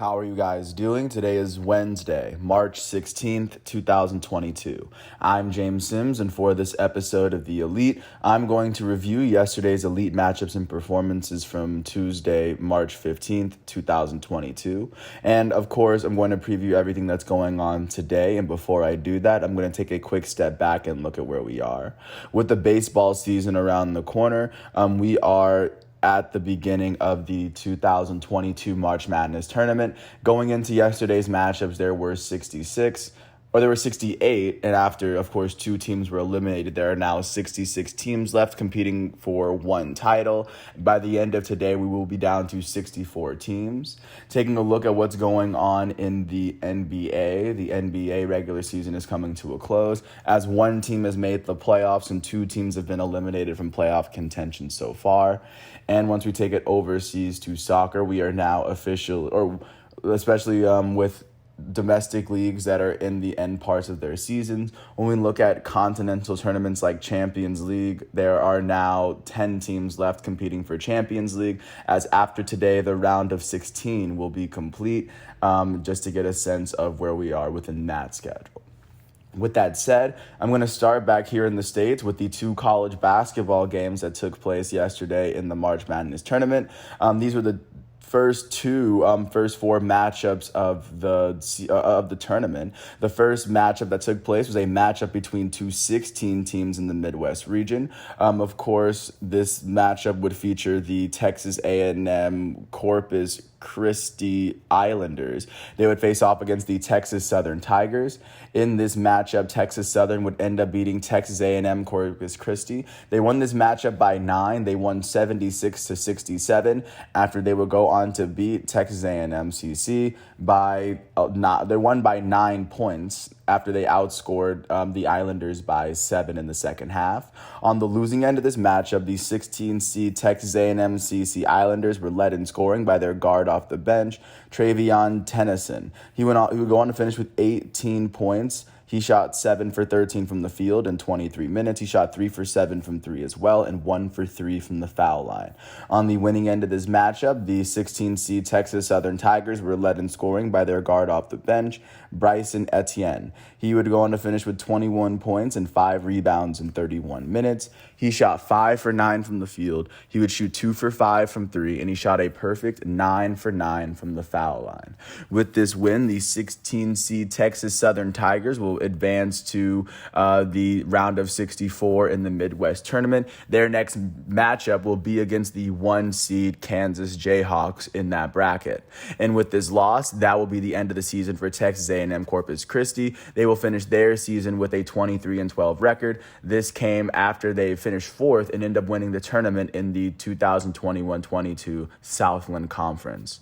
How are you guys doing? Today is Wednesday, March 16th, 2022. I'm James Sims, and for this episode of The Elite, I'm going to review yesterday's Elite matchups and performances from Tuesday, March 15th, 2022. And of course, I'm going to preview everything that's going on today. And before I do that, I'm going to take a quick step back and look at where we are. With the baseball season around the corner, we are at the beginning of the 2022 March Madness tournament. Going into yesterday's matchups, there were 68, and after, of course, two teams were eliminated, there are now 66 teams left competing for one title. By the end of today, we will be down to 64 teams. Taking a look at what's going on in the NBA regular season is coming to a close, as one team has made the playoffs and two teams have been eliminated from playoff contention so far. And once we take it overseas to soccer, we are now especially with domestic leagues that are in the end parts of their seasons. When we look at continental tournaments like Champions League, there are now 10 teams left competing for Champions League, as after today, the round of 16 will be complete, just to get a sense of where we are within that schedule. With that said, I'm going to start back here in the States with the two college basketball games that took place yesterday in the March Madness tournament. These were the first four matchups of the tournament. The first matchup that took place was a matchup between two 16 teams in the Midwest region. Of course, this matchup would feature the Texas A&M Corpus Christi Islanders. They would face off against the Texas Southern Tigers. In this matchup, Texas Southern would end up beating Texas A&M Corpus Christi. They won this matchup by 9. They won 76-67 after they would go on to beat Texas A&M CC they won by 9 points after they outscored the Islanders by 7 in the second half. On the losing end of this matchup, the 16-seed Texas A&M CC Islanders were led in scoring by their guard off the bench, Travion Tennyson. He would go on to finish with 18 points. He shot 7 for 13 from the field in 23 minutes. He shot 3 for 7 from 3 as well, and 1 for 3 from the foul line. On the winning end of this matchup, the 16-seed Texas Southern Tigers were led in scoring by their guard off the bench, Bryson Etienne. He would go on to finish with 21 points and 5 rebounds in 31 minutes. He shot 5 for 9 from the field. He would shoot 2 for 5 from 3, and he shot a perfect 9 for 9 from the foul line. With this win, the 16-seed Texas Southern Tigers will advance to the round of 64 in the Midwest tournament. Their next matchup will be against the 1-seed Kansas Jayhawks in that bracket. And with this loss, that will be the end of the season for Texas A&M Corpus Christi. They will finish their season with a 23-12 record. This came after they finished fourth and end up winning the tournament in the 2021-22 Southland Conference.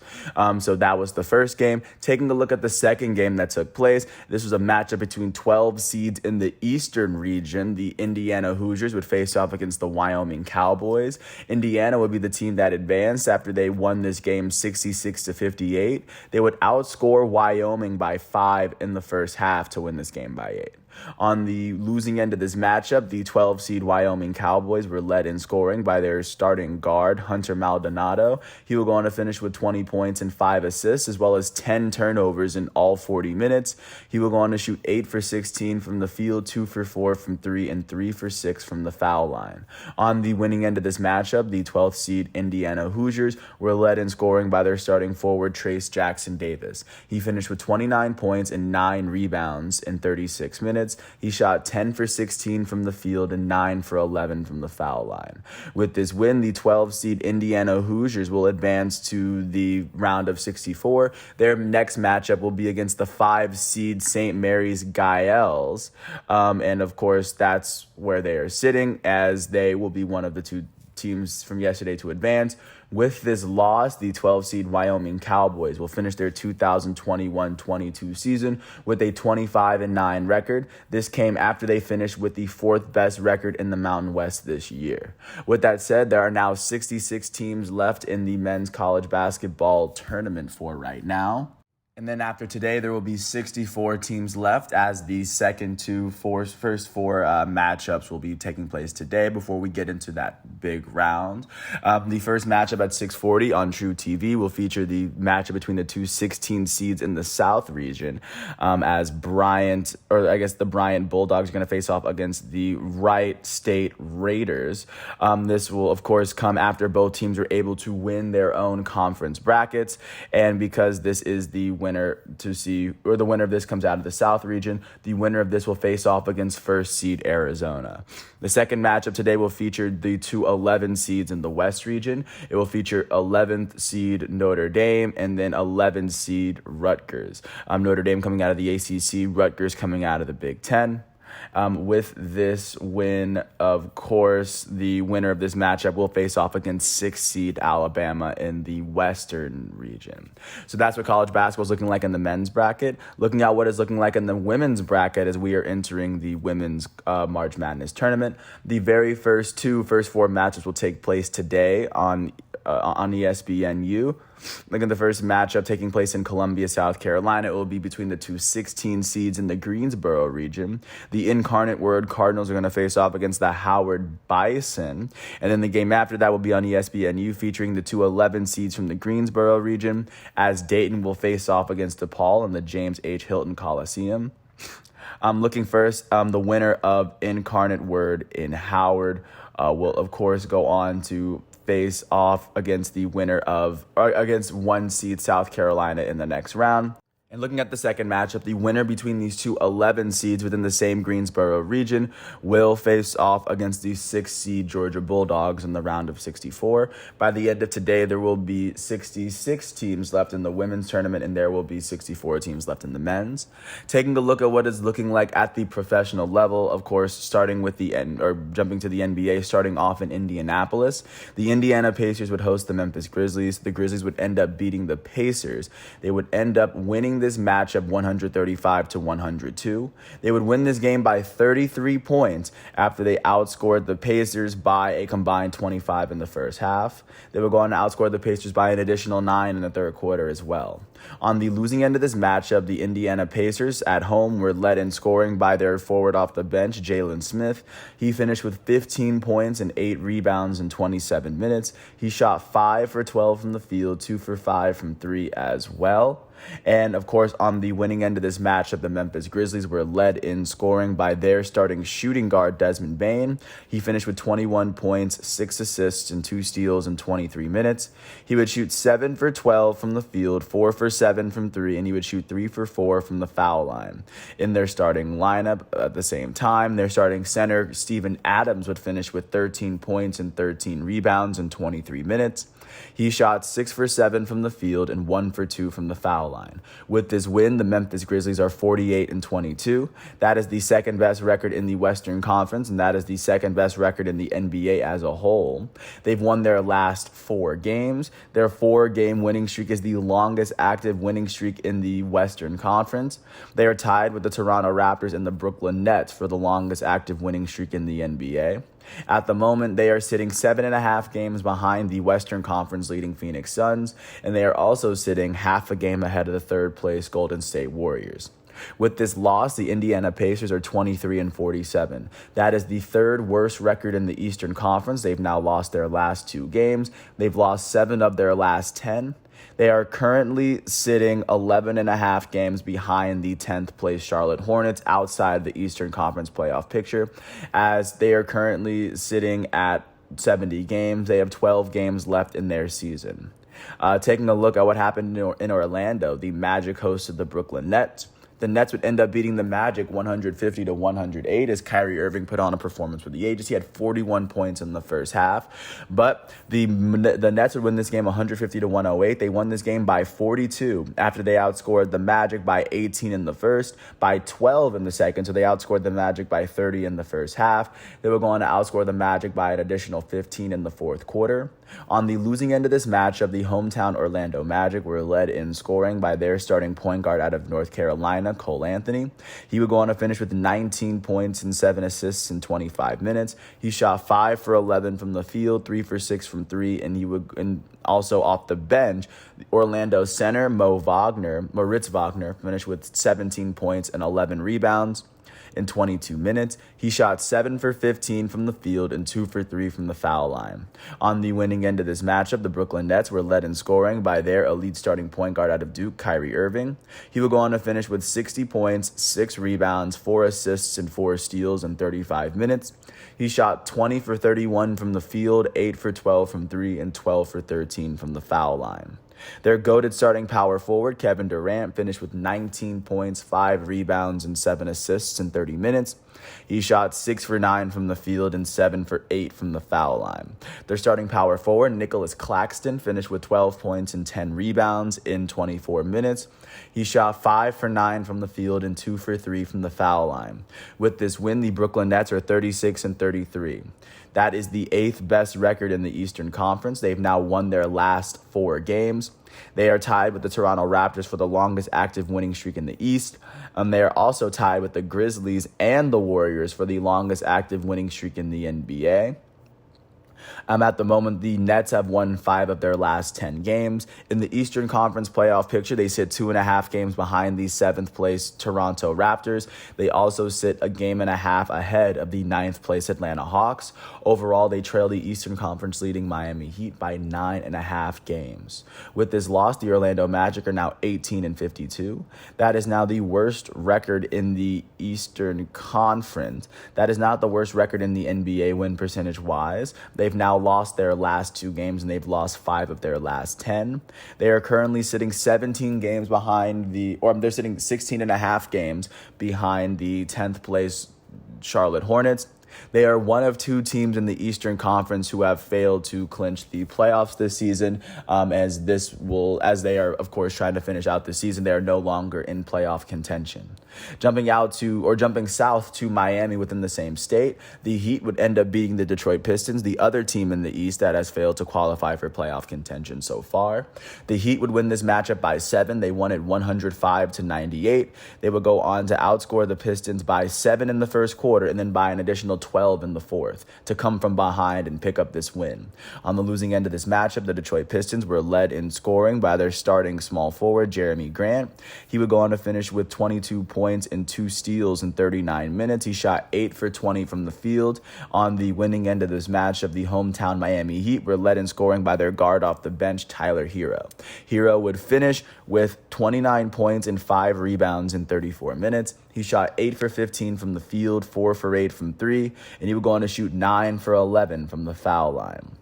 So that was the first game. Taking a look at the second game that took place, this was a matchup between 12 seeds in the Eastern region. The Indiana Hoosiers would face off against the Wyoming Cowboys. Indiana would be the team that advanced after they won this game 66-58. They would outscore Wyoming by 5 in the first half to win this game by 8. On the losing end of this matchup, the 12-seed Wyoming Cowboys were led in scoring by their starting guard, Hunter Maldonado. He will go on to finish with 20 points and 5 assists, as well as 10 turnovers in all 40 minutes. He will go on to shoot 8 for 16 from the field, 2 for 4 from 3, and 3 for 6 from the foul line. On the winning end of this matchup, the 12th-seed Indiana Hoosiers were led in scoring by their starting forward, Trace Jackson Davis. He finished with 29 points and 9 rebounds in 36 minutes. He shot 10 for 16 from the field and 9 for 11 from the foul line. With this win, the 12-seed Indiana Hoosiers will advance to the round of 64. Their next matchup will be against the 5-seed St. Mary's Gaels. And of course, that's where they are sitting, as they will be one of the two teams from yesterday to advance. With this loss, the 12-seed Wyoming Cowboys will finish their 2021-22 season with a 25-9 record. This came after they finished with the 4th best record in the Mountain West this year. With that said, there are now 66 teams left in the men's college basketball tournament for right now. And then after today, there will be 64 teams left as the first four matchups will be taking place today before we get into that big round. The first matchup at 6:40 on True TV will feature the matchup between the two 16 seeds in the South region as the Bryant Bulldogs are going to face off against the Wright State Raiders. This will, of course, come after both teams were able to win their own conference brackets. And because this is the winner of this comes out of the South region, the winner of this will face off against first seed Arizona. The second matchup today will feature the two 11 seeds in the West region. It will feature 11th seed Notre Dame and then 11th seed Rutgers. Notre Dame coming out of the ACC, Rutgers coming out of the Big Ten. With this win, of course, the winner of this matchup will face off against 6th seed Alabama in the Western region. So that's what college basketball is looking like in the men's bracket. Looking at what it's looking like in the women's bracket as we are entering the women's March Madness tournament. The first four matches will take place today on ESPNU. Look at the first matchup taking place in Columbia, South Carolina. It will be between the two 16 seeds in the Greensboro region. The Incarnate Word Cardinals are going to face off against the Howard Bison. And then the game after that will be on ESPNU featuring the two 11 seeds from the Greensboro region as Dayton will face off against DePaul in the James H. Hilton Coliseum. Looking first, the winner of Incarnate Word in Howard will, of course, go on to face off against against 1 seed South Carolina in the next round. And looking at the second matchup, the winner between these two 11 seeds within the same Greensboro region will face off against the 6th seed Georgia Bulldogs in the round of 64. By the end of today, there will be 66 teams left in the women's tournament, and there will be 64 teams left in the men's. Taking a look at what it's looking like at the professional level, of course, jumping to the NBA, starting off in Indianapolis. The Indiana Pacers would host the Memphis Grizzlies. The Grizzlies would end up beating the Pacers. They would end up winning this matchup 135-102. They would win this game by 33 points after they outscored the Pacers by a combined 25 in the first half. They would go on to outscore the Pacers by an additional 9 in the third quarter as well. On the losing end of this matchup, the Indiana Pacers at home were led in scoring by their forward off the bench, Jalen Smith. He finished with 15 points and 8 rebounds in 27 minutes. He shot 5 for 12 from the field, 2 for 5 from 3 as well. And, of course, on the winning end of this matchup, the Memphis Grizzlies were led in scoring by their starting shooting guard, Desmond Bane. He finished with 21 points, 6 assists, and 2 steals in 23 minutes. He would shoot 7 for 12 from the field, 4 for 7 from 3, and he would shoot 3 for 4 from the foul line. In their starting lineup at the same time, their starting center, Steven Adams, would finish with 13 points and 13 rebounds in 23 minutes. He shot 6 for 7 from the field and 1 for 2 from the foul line. With this win, the Memphis Grizzlies are 48-22. That is the second best record in the Western Conference, and that is the second best record in the NBA as a whole. They've won their last 4 games. Their 4-game winning streak is the longest active winning streak in the Western Conference. They are tied with the Toronto Raptors and the Brooklyn Nets for the longest active winning streak in the NBA. At the moment, they are sitting 7.5 games behind the Western Conference leading Phoenix Suns, and they are also sitting half a game ahead of the third place Golden State Warriors. With this loss, the Indiana Pacers are 23-47. That is the third worst record in the Eastern Conference. They've now lost their last 2 games. They've lost 7 of their last 10. They are currently sitting 11.5 games behind the 10th place Charlotte Hornets outside the Eastern Conference playoff picture, as they are currently sitting at 70 games. They have 12 games left in their season. Taking a look at what happened in Orlando, the Magic hosted the Brooklyn Nets. The Nets would end up beating the Magic 150-108 as Kyrie Irving put on a performance for the ages. He had 41 points in the first half. But the Nets would win this game 150-108. They won this game by 42 after they outscored the Magic by 18 in the first, by 12 in the second. So they outscored the Magic by 30 in the first half. They were going to outscore the Magic by an additional 15 in the fourth quarter. On the losing end of this matchup, the hometown Orlando Magic were led in scoring by their starting point guard out of North Carolina, Cole Anthony. He would go on to finish with 19 points and 7 assists in 25 minutes. He shot 5 for 11 from the field, 3 for 6 from 3, and also off the bench, Orlando center Moritz Wagner finished with 17 points and 11 rebounds. In 22 minutes, he shot 7 for 15 from the field and 2 for 3 from the foul line. On the winning end of this matchup, the Brooklyn Nets were led in scoring by their elite starting point guard out of Duke, Kyrie Irving. He would go on to finish with 60 points, 6 rebounds, 4 assists, and 4 steals in 35 minutes. He shot 20 for 31 from the field, 8 for 12 from 3, and 12 for 13 from the foul line. Their goated starting power forward, Kevin Durant, finished with 19 points, 5 rebounds, and 7 assists in 30 minutes. He shot 6 for 9 from the field and 7 for 8 from the foul line. Their starting power forward, Nicholas Claxton, finished with 12 points and 10 rebounds in 24 minutes. He shot 5 for 9 from the field and 2 for 3 from the foul line. With this win, the Brooklyn Nets are 36-33. That is the 8th best record in the Eastern Conference. They've now won their last 4 games. They are tied with the Toronto Raptors for the longest active winning streak in the East. They are also tied with the Grizzlies and the Warriors for the longest active winning streak in the NBA. At the moment, the Nets have won 5 of their last 10 games. In the Eastern Conference playoff picture, they sit 2.5 games behind the 7th place Toronto Raptors. They also sit 1.5 games ahead of the 9th place Atlanta Hawks. Overall, they trail the Eastern Conference leading Miami Heat by 9.5 games. With this loss, the Orlando Magic are now 18-52. That is now the worst record in the Eastern Conference. That is not the worst record in the NBA win percentage wise. They've now lost their last 2 games, and they've lost 5 of their last 10. They are currently sitting 17 games behind they're sitting 16.5 games behind the 10th place Charlotte Hornets. They are one of 2 teams in the Eastern Conference who have failed to clinch the playoffs this season, as they are, of course, trying to finish out the season. They are no longer in playoff contention. Jumping south to Miami within the same state, the Heat would end up beating the Detroit Pistons, the other team in the East that has failed to qualify for playoff contention so far. The Heat would win this matchup by 7. They won it 105-98. They would go on to outscore the Pistons by 7 in the first quarter and then by an additional 12 in the fourth to come from behind and pick up this win. On the losing end of this matchup, the Detroit Pistons were led in scoring by their starting small forward, Jeremy Grant. He would go on to finish with 22 points and 2 steals in 39 minutes. He shot 8 for 20 from the field. On the winning end of this matchup, the hometown Miami Heat were led in scoring by their guard off the bench, Tyler Hero. Hero would finish with 29 points and 5 rebounds in 34 minutes. He shot 8 for 15 from the field, 4 for 8 from 3, and he would go on to shoot 9 for 11 from the foul line.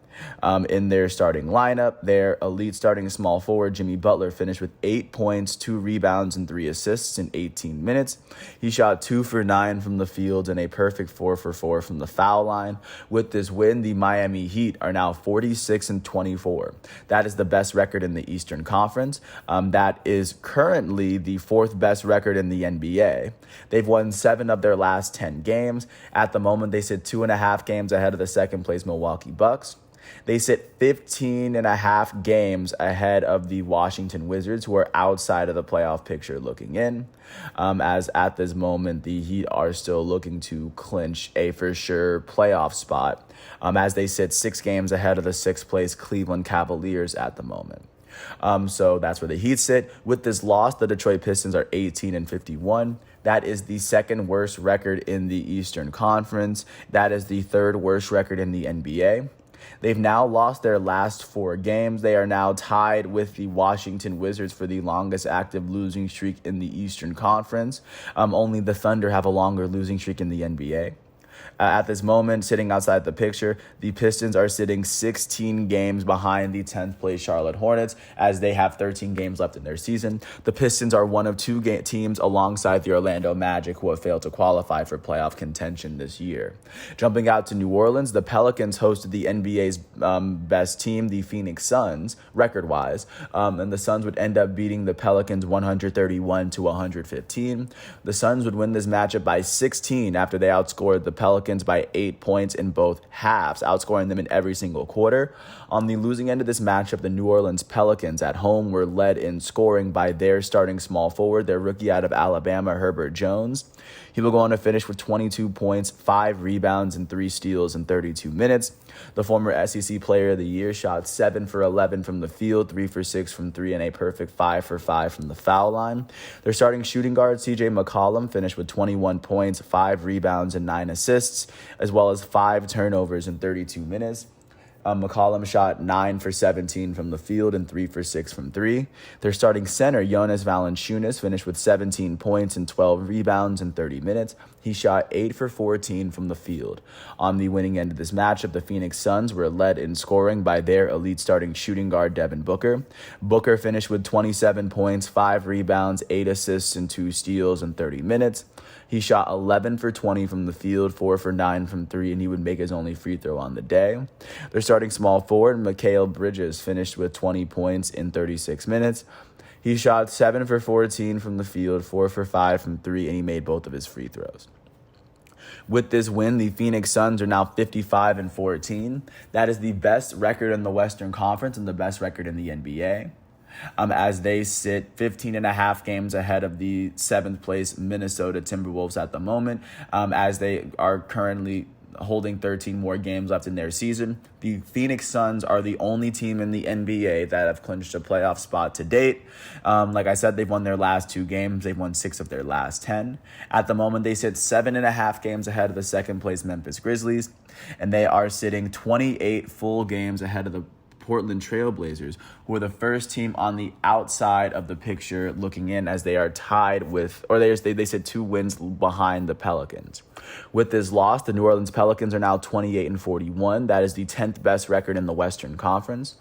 In their starting lineup, their elite starting small forward, Jimmy Butler, finished with 8 points, 2 rebounds, and 3 assists in 18 minutes. He shot 2 for 9 from the field and a perfect 4 for 4 from the foul line. With this win, the Miami Heat are now 46-24. That is the best record in the Eastern Conference. That is currently the 4th best record in the NBA. They've won 7 of their last 10 games. At the moment, they sit 2.5 games ahead of the 2nd place Milwaukee Bucks. They sit 15.5 games ahead of the Washington Wizards, who are outside of the playoff picture looking in. As at this moment, the Heat are still looking to clinch a for sure playoff spot, as they sit 6 games ahead of the 6th place Cleveland Cavaliers at the moment. So that's where the Heat sit. With this loss, the Detroit Pistons are 18-51. That is the 2nd worst record in the Eastern Conference. That is the 3rd worst record in the NBA. They've now lost their last 4 games. They are now tied with the Washington Wizards for the longest active losing streak in the Eastern Conference. Only the Thunder have a longer losing streak in the NBA. At this moment, sitting outside the picture, the Pistons are sitting 16 games behind the 10th place Charlotte Hornets, as they have 13 games left in their season. The Pistons are one of 2 teams alongside the Orlando Magic who have failed to qualify for playoff contention this year. Jumping out to New Orleans, the Pelicans hosted the NBA's best team, the Phoenix Suns, record-wise, and the Suns would end up beating the Pelicans 131-115. The Suns would win this matchup by 16 after they outscored the Pelicans Pelicans by 8 points in both halves, outscoring them in every single quarter. On the losing end of this matchup, the New Orleans Pelicans at home were led in scoring by their starting small forward, their rookie out of Alabama, Herbert Jones. He will go on to finish with 22 points, 5 rebounds, and 3 steals in 32 minutes. The former SEC Player of the Year shot 7 for 11 from the field, 3 for 6 from 3, and a perfect 5 for 5 from the foul line. Their starting shooting guard, CJ McCollum, finished with 21 points, 5 rebounds, and 9 assists, as well as 5 turnovers in 32 minutes. McCollum shot 9 for 17 from the field and 3 for 6 from 3. Their starting center, Jonas Valanciunas, finished with 17 points and 12 rebounds in 30 minutes. He shot 8 for 14 from the field. On the winning end of this matchup, the Phoenix Suns were led in scoring by their elite starting shooting guard, Devin Booker. Booker finished with 27 points, 5 rebounds, 8 assists, and 2 steals in 30 minutes. He shot 11 for 20 from the field, 4 for 9 from 3, and he would make his only free throw on the day. Their starting small forward, Mikal Bridges, finished with 20 points in 36 minutes. He shot 7 for 14 from the field, 4 for 5 from 3, and he made both of his free throws. With this win, the Phoenix Suns are now 55-14. That is the best record in the Western Conference and the best record in the NBA. As they sit 15 and a half games ahead of the 7th place Minnesota Timberwolves at the moment, as they are currently holding 13 more games left in their season. The Phoenix Suns are the only team in the NBA that have clinched a playoff spot to date. Like I said, they've won their last 2 games. They've won 6 of their last 10. At the moment, they sit 7.5 games ahead of the 2nd place Memphis Grizzlies, and they are sitting 28 full games ahead of the Portland Trailblazers, who are the first team on the outside of the picture looking in, as they are tied with, or they sit 2 wins behind the Pelicans. With this loss, the New Orleans Pelicans are now 28-41. That is the 10th best record in the Western Conference.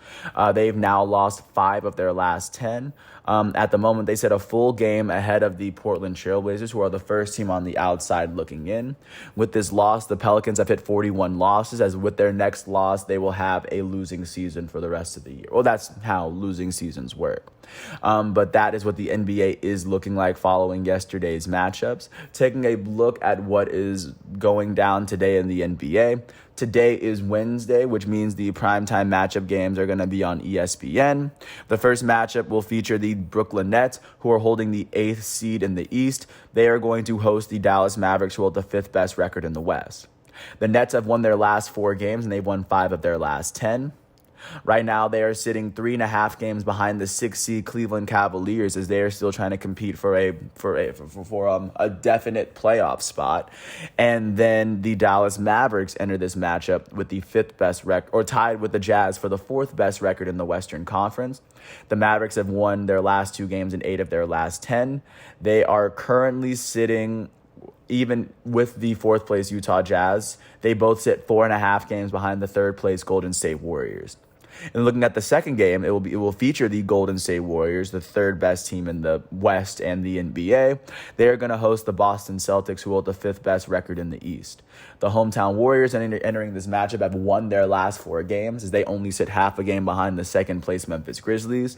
They've now lost 5 of their last 10. At the moment, they sit a full game ahead of the Portland Trailblazers, who are the first team on the outside looking in. With this loss, the Pelicans have hit 41 losses, as with their next loss, they will have a losing season for the rest of the year. Well, that's how losing seasons work. But that is what the NBA is looking like following yesterday's matchups. Taking a look at what is going down today in the NBA. Today is Wednesday, which means the primetime matchup games are going to be on ESPN. The first matchup will feature the Brooklyn Nets, who are holding the 8th seed in the East. They are going to host the Dallas Mavericks, who hold the 5th best record in the West. The Nets have won their last 4 games, and they've won 5 of their last 10. Right now, they are sitting 3.5 games behind the 6th seed Cleveland Cavaliers, as they are still trying to compete for a definite playoff spot. And then the Dallas Mavericks enter this matchup with the 5th best record, or tied with the Jazz for the 4th best record in the Western Conference. The Mavericks have won their last 2 games in 8 of their last 10. They are currently sitting, even with the 4th place Utah Jazz, they both sit 4.5 games behind the 3rd place Golden State Warriors. And looking at the second game, it will feature the Golden State Warriors, the 3rd best team in the West and the NBA. They are going to host the Boston Celtics, who hold the 5th best record in the East. The hometown Warriors entering this matchup have won their last 4 games, as they only sit half a game behind the 2nd place Memphis Grizzlies.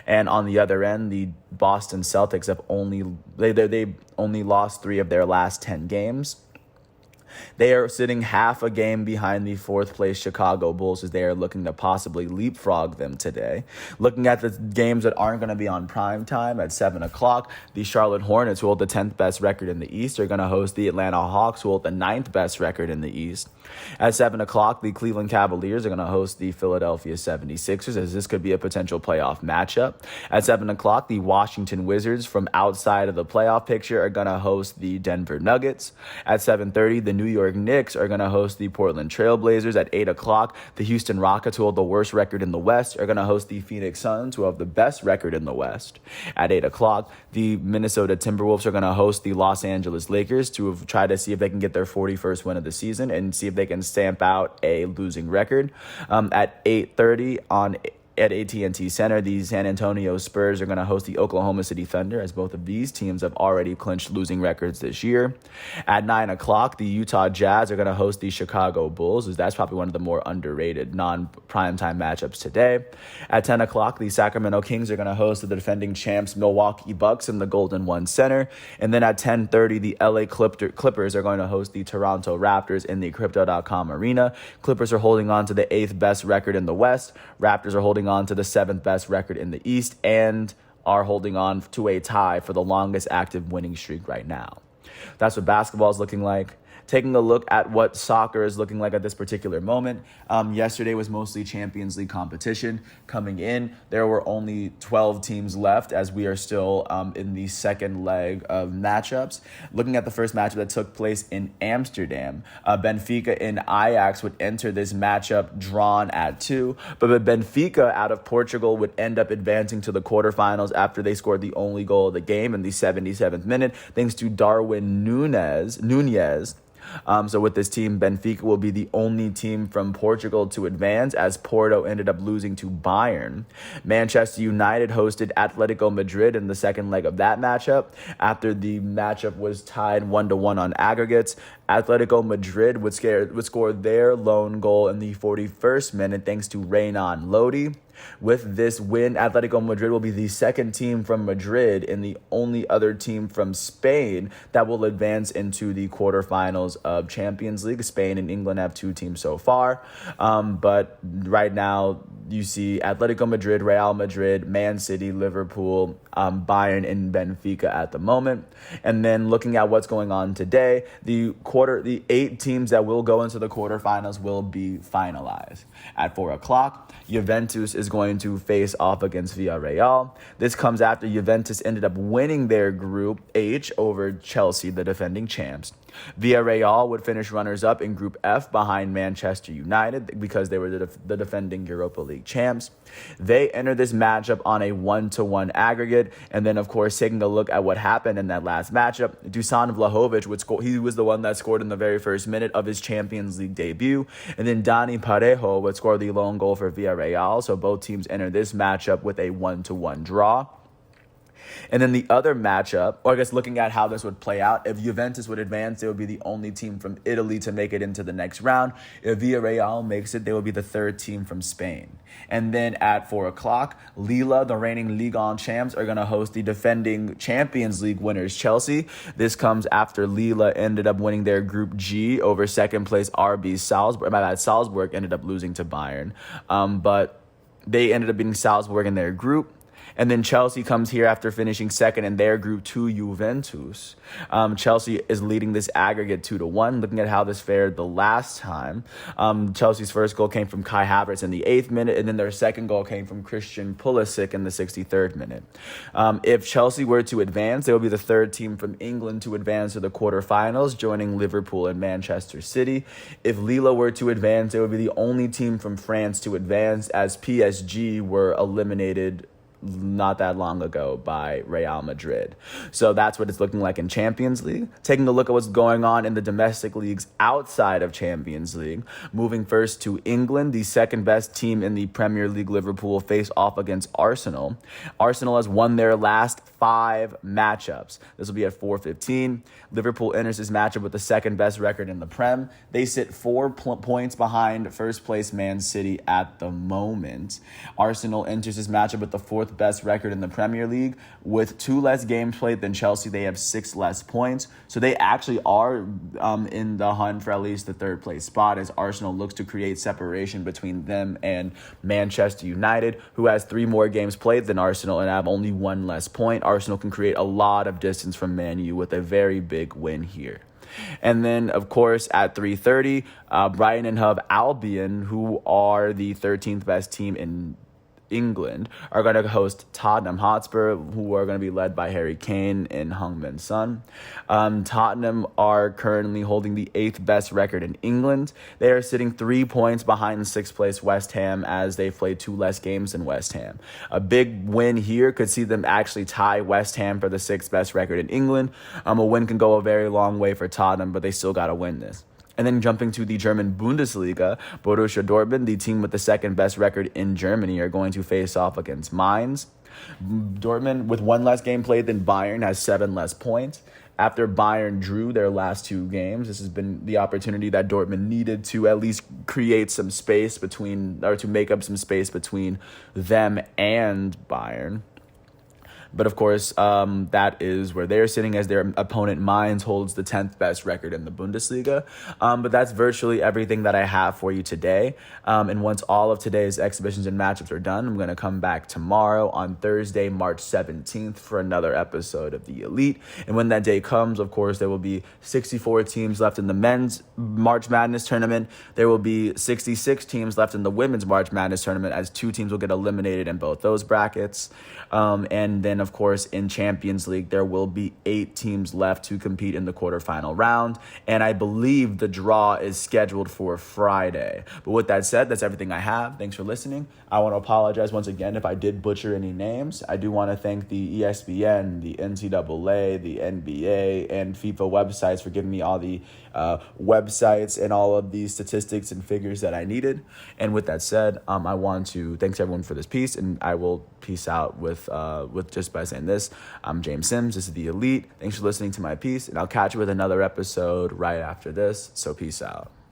And on the other end, the Boston Celtics have only lost 3 of their last 10 games. They are sitting half a game behind the 4th place Chicago Bulls, as they are looking to possibly leapfrog them today. Looking at the games that aren't going to be on prime time at 7 o'clock, the Charlotte Hornets, who hold the 10th best record in the East, are going to host the Atlanta Hawks, who hold the 9th best record in the East. At 7 o'clock, the Cleveland Cavaliers are going to host the Philadelphia 76ers, as this could be a potential playoff matchup. At 7 o'clock, the Washington Wizards, from outside of the playoff picture, are going to host the Denver Nuggets. At 7:30, the New York Knicks are going to host the Portland Trailblazers. At 8 o'clock, the Houston Rockets, who hold the worst record in the West, are going to host the Phoenix Suns, who have the best record in the West. At 8 o'clock, the Minnesota Timberwolves are going to host the Los Angeles Lakers to try to see if they can get their 41st win of the season and see if they can stamp out a losing record. At 8:30 on at AT&T Center, the San Antonio Spurs are going to host the Oklahoma City Thunder, as both of these teams have already clinched losing records this year. At 9 o'clock, the Utah Jazz are going to host the Chicago Bulls, as that's probably one of the more underrated non-primetime matchups today. At 10 o'clock, the Sacramento Kings are going to host the defending champs Milwaukee Bucks in the Golden One Center. And then at 10:30, the LA Clippers are going to host the Toronto Raptors in the Crypto.com Arena. Clippers are holding on to the 8th best record in the West. Raptors are holding on to the 7th best record in the East and are holding on to a tie for the longest active winning streak right now. That's what basketball is looking like. Taking a look at what soccer is looking like at this particular moment. Yesterday was mostly Champions League competition. Coming in, there were only 12 teams left as we are still in the second leg of matchups. Looking at the first matchup that took place in Amsterdam, Benfica and Ajax would enter this matchup drawn at 2, but Benfica out of Portugal would end up advancing to the quarterfinals after they scored the only goal of the game in the 77th minute, thanks to Darwin Nunez. So with this team, Benfica will be the only team from Portugal to advance, as Porto ended up losing to Bayern. Manchester United hosted Atletico Madrid in the second leg of that matchup. After the matchup was tied 1-1 on aggregates, Atletico Madrid would score their lone goal in the 41st minute thanks to Renan Lodi. With this win, Atletico Madrid will be the second team from Madrid and the only other team from Spain that will advance into the quarterfinals of Champions League. Spain and England have 2 teams so far. But right now, you see Atletico Madrid, Real Madrid, Man City, Liverpool, Bayern, and Benfica at the moment. And then looking at what's going on today, the 8 teams that will go into the quarterfinals will be finalized. At 4 o'clock, Juventus is going to face off against Villarreal. This comes after Juventus ended up winning their Group H over Chelsea, the defending champs. Villarreal would finish runners-up in Group F behind Manchester United because they were the defending Europa League champs. They entered this matchup on a 1-1 aggregate, and then, of course, taking a look at what happened in that last matchup, Dusan Vlahovic would score. He was the one that scored in the very first minute of his Champions League debut, and then Dani Parejo would score the lone goal for Villarreal, so both teams entered this matchup with a 1-1 draw. And then the other matchup, or I guess looking at how this would play out, if Juventus would advance, they would be the only team from Italy to make it into the next round. If Villarreal makes it, they will be the third team from Spain. And then at 4 o'clock, Lille, the reigning Ligue 1 champs, are going to host the defending Champions League winners, Chelsea. This comes after Lille ended up winning their Group G over second place RB Salzburg. Salzburg ended up losing to Bayern. But they ended up beating Salzburg in their group. And then Chelsea comes here after finishing second in their group to Juventus. Chelsea is leading this aggregate 2-1. Looking at how this fared the last time, Chelsea's first goal came from Kai Havertz in the 8th minute, and then their second goal came from Christian Pulisic in the 63rd minute. If Chelsea were to advance, they will be the third team from England to advance to the quarterfinals, joining Liverpool and Manchester City. If Lille were to advance, they would be the only team from France to advance, as PSG were eliminated not that long ago by Real Madrid. So that's what it's looking like in Champions League. Taking a look at what's going on in the domestic leagues outside of Champions League. Moving first to England, the second best team in the Premier League, Liverpool, face off against Arsenal. Arsenal has won their last 5 matchups. This will be at 4:15. Liverpool enters this matchup with the second best record in the Prem. They sit 4 points behind first place Man City at the moment. Arsenal enters this matchup with the 4th best record in the Premier League. With 2 less games played than Chelsea, they have 6 less points. So they actually are in the hunt for at least the 3rd place spot, as Arsenal looks to create separation between them and Manchester United, who has 3 more games played than Arsenal and have only 1 less point. Arsenal can create a lot of distance from Man U with a very big win here. And then, of course, at 3:30, Brighton and Hove Albion, who are the 13th best team in England, are going to host Tottenham Hotspur, who are going to be led by Harry Kane and Heung-min Son. Tottenham are currently holding the 8th best record in England. They are sitting 3 points behind 6th place West Ham, as they've played 2 less games than West Ham. A big win here could see them actually tie West Ham for the 6th best record in England. A win can go a very long way for Tottenham, but they still got to win this. And then jumping to the German Bundesliga, Borussia Dortmund, the team with the second best record in Germany, are going to face off against Mainz. Dortmund, with one less game played than Bayern, has 7 less points. After Bayern drew their last 2 games, this has been the opportunity that Dortmund needed to at least create some space to make up some space between them and Bayern. But of course, that is where they're sitting, as their opponent Mainz holds the 10th best record in the Bundesliga. But that's virtually everything that I have for you today. And once all of today's exhibitions and matchups are done, I'm going to come back tomorrow on Thursday, March 17th for another episode of The Elite. And when that day comes, of course, there will be 64 teams left in the men's March Madness tournament. There will be 66 teams left in the women's March Madness tournament, as 2 teams will get eliminated in both those brackets. And then, of course, in Champions League, there will be 8 teams left to compete in the quarterfinal round. And I believe the draw is scheduled for Friday. But with that said, that's everything I have. Thanks for listening. I want to apologize once again if I did butcher any names. I do want to thank the ESPN, the NCAA, the NBA, and FIFA websites for giving me all the websites and all of the statistics and figures that I needed. And with that said, I want to thanks everyone for this piece, and I will peace out with just by saying this. I'm James Sims. This is The Elite. Thanks for listening to my piece, and I'll catch you with another episode right after this. So peace out.